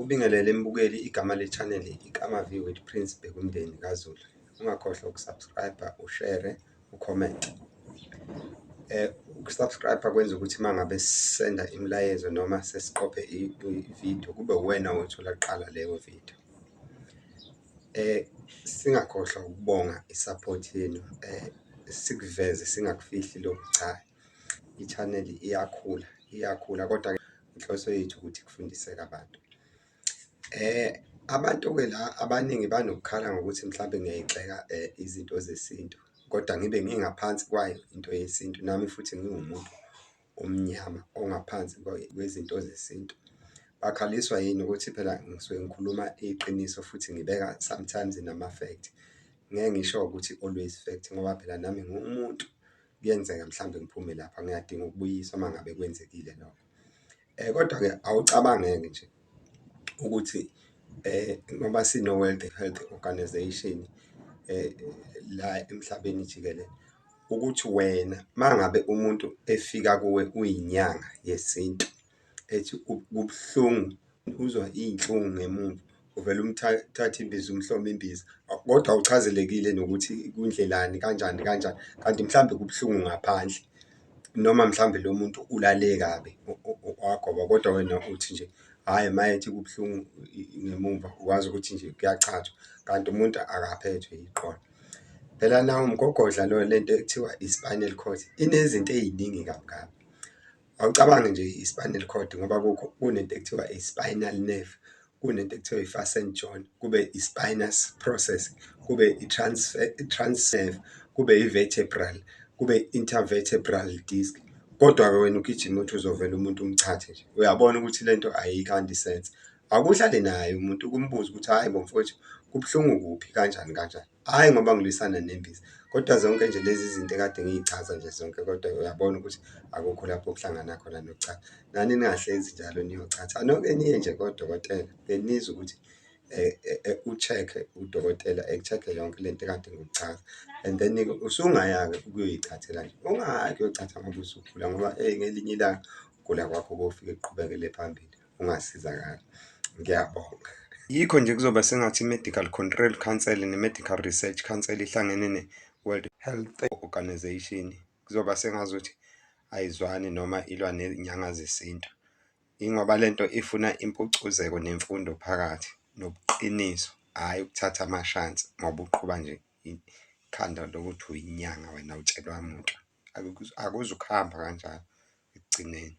Ngikubingelele mbukeli, igama le-channel iKamavi with Prince Bekumndeni kaZulu. Ungakhohlwa ukusubscribe, ushare, ucomment. Ukusubscribe kwenza ukuthi mangabe sisenda imilayezo noma sesiqophe i-video kube uwena othola kuqala leyo video. Singakhohlwa ukubonga isupport yenu. Sikuveze singakufihli lokhu, cha, i-channel iyakhula kodwa inhloso yethu ukuthi kufundiseke abantu. Abantu-ke la abaningi banokukhala ngokuthi mhlawumbe ngiyayigxeka izinto zesintu, kodwa ngibe ngingaphansi kwayo into yesintu, nami futhi ngiwumuntu omnyama ongaphansi kwezinto zesintu. Bakhaliswa yini ukuthi phela ngisuke ngikhuluma iqiniso futhi ngibeka sometimes nama-fact. Ngeke ngisho ukuthi always fact ngoba phela nami ngumuntu, kuyenzeka mhlawumbe ngiphume lapha ngiyadinga ukubuyiswa uma ngabe kwenzekile lokho. Kodwa-ke awucabange-ke nje ukuthi ngoba sino-World Health Organization la emhlabeni jikelele, ukuthi wena mangabe umuntu efika kuwe uyinyanga yesintu ethi kubuhlungu, uzwa iy'nhlungu ngemuva, uvele umthathe imbiza umhlome imbiza, kodwa awuchazelekile nokuthi kundlelani kanjani, kanti mhlawumbe kubuhlungu ngaphandle, noma mhlawumbe lo muntu ulale kabi wagoba, kodwa wena uthi nje hhayi mayethi kubuhlungu ngemuva ukwazi ukuthi nje kuyachathwa, kanti umuntu akaphethwe yiqolo. Phela nawo umgogodla lo, lento ekuthiwa i-spinal cord inezinto ey'ningi kabi. Awucabange nje i-spinal cord ngoba kunento ekuthiwa i-spinal nerve, kunento ekuthiwa i-fasten joint, kube i-spinous process, kube i-trans nerve, kube i-vertebral, kube intervertebral disc. Kodwa-ke wena ugijima uthi uzovela umuntu umchathe nje, uyabona ukuthi lento ayikho sense. Akuhlale naye umuntu ukumbuza ukuthi hhayi bo mfowethu kubuhlungu kuphi, kanjani. Hhayi ngoba ngilwisana nembiza, kodwa zonke nje lezi zinto ekade ngiy'chaza nje zonke, kodwa uyabona ukuthi akukho lapho okuhlangana khona nokuchatha. Nani ningahlezi njalo niyochatha, anoke niye nje kodokotela benizwe ukuthi u-check-e udokotela ek-check-e yonke lento ekade ngikuchaza, and then usungaya-ke ukuyoy'chathela nje, ungayi ukuyochatha ngoba usugula ngoba ngelinye ilanga ukugula kwakho kofike kuqhubekele phambili ungasizakali. Ngiyabonga. Yikho nje kuzoba sengathi i-Medical Control Council ne-Medical Research Council ihlangene ne-World Health Organization, kuzoba sengazuthi ayizwani noma ilwa ney'nyanga zesintu. Ingoba lento ifuna impucuzeko nemfundo phakathi nobuqiniso, hhayi ukuthatha amashansi ngoba uqhuba nje ikhanda lokuthi uyinyanga wena utshelwa muntu. Akuzukuhamba kanjalo ekugcineni.